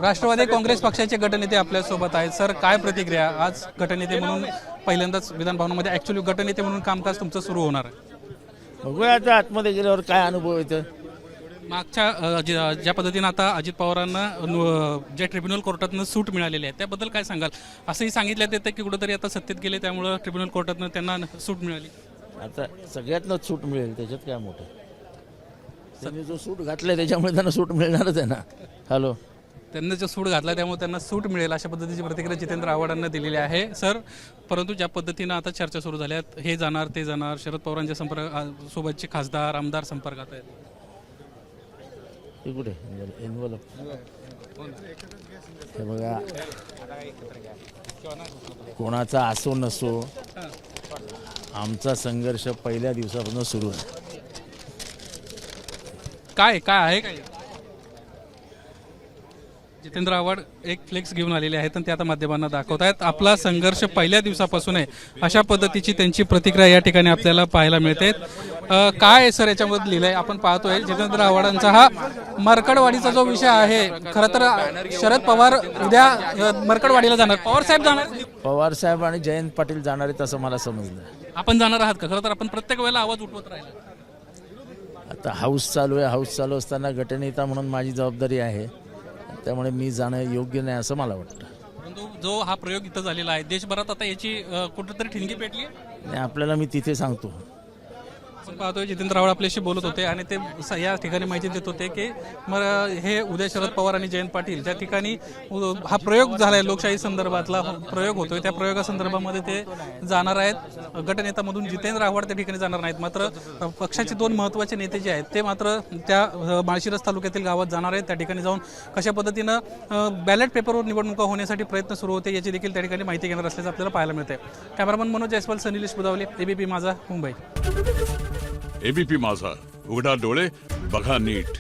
राष्ट्रवादी काँग्रेस पक्षाचे गटनेते आपल्यासोबत आहेत. सर, काय प्रतिक्रिया? आज गटनेते म्हणून पहिल्यांदाच विधान भवनामध्ये ॲक्च्युली गटनेते म्हणून कामकाज तुमचं सुरू होणार आहे. बघूया आता आतमध्ये गेल्यावर काय अनुभव येतं. मागच्या ज्या पद्धतीनं आता अजित पवारांना ज्या ट्रिब्युनल कोर्टातनं सूट मिळालेली आहे त्याबद्दल काय सांगाल? असंही सांगितलं येतं की कुठंतरी आता सत्तेत गेले त्यामुळं ट्रिब्युनल कोर्टातनं त्यांना सूट मिळाली. आता सगळ्यातनं सूट मिळेल, त्याच्यात काय मोठं. त्यांनी जो सूट घातलाय त्याच्यामुळे त्यांना सूट मिळणारच आहे ना. हॅलो, त्यांना जो सूट घातला त्यामुळे त्यांना सूट मिळेल अशा पद्धतीची प्रतिक्रिया जितेंद्र आव्हाडांना दिलेली आहे. सर, परंतु ज्या पद्धतीनं आता चर्चा सुरू झाल्यात, हे जाणार ते जाणार, शरद पवारांच्या सोबतचे खासदार आमदार संपर्कात आहेत. हे कुठे एनवलप हे बघा, कोणाचा असो नसो आमचा संघर्ष पहिल्या दिवसापासून सुरू आहे. काय काय आहे काय? जितेंद्र आव्हाड एक फ्लेक्स घेऊन आलेले आहेत आणि ते आता माध्यमांना दाखवत आहेत. आपला संघर्ष पहिल्या दिवसापासून आहे अशा पद्धतीची त्यांची प्रतिक्रिया या ठिकाणी आपल्याला पाहायला मिळते. काय सर याच्यामध्ये लिहिलंय आपण पाहतोय. जितेंद्र आव्हाडांचा हा मरकडवाडीचा जो विषय आहे, खरं तर शरद पवार उद्या मरकडवाडीला जाणार, पवार साहेब जाणार, पवार साहेब आणि जयंत पाटील जाणार आहेत असं मला समजलं. आपण जाणार आहात का? खरं तर आपण प्रत्येक वेळेला आवाज उठवत राहिला. आता हाऊस चालू आहे, हाऊस चालू असताना गटनेता म्हणून माझी जबाबदारी आहे, त्यामुळे मी जाणं योग्य नाही असं मला वाटतं. परंतु जो हा प्रयोग इथं झालेला आहे देशभरात आता याची कुठेतरी ठिणगी पेटली आणि आपल्याला मी तिथे सांगतो. आपण पाहतोय जितेंद्र आव्हाड आपल्याशी बोलत होते आणि ते या ठिकाणी माहिती देत होते की हे उद्या शरद पवार आणि जयंत पाटील ज्या ठिकाणी हा प्रयोग झालाय लोकशाही संदर्भातला प्रयोग होतोय त्या प्रयोगासंदर्भामध्ये ते जाणार आहेत. गटनेत्यामधून जितेंद्र आव्हाड त्या ठिकाणी जाणार नाहीत, मात्र पक्षाचे दोन महत्त्वाचे नेते जे आहेत ते मात्र त्या माळशिरस तालुक्यातील गावात जाणार आहेत. त्या ठिकाणी जाऊन कशा पद्धतीनं बॅलेट पेपरवर निवडणुका होण्यासाठी प्रयत्न सुरू होते याची देखील त्या ठिकाणी माहिती घेणार असल्याचं आपल्याला पाहायला मिळते. कॅमेरामन मनोज जयस्वाल, सनिलेश बुदावले, एबीपी माझा, मुंबई. एबीपी माझा, उघडा डोळे बघा नीट.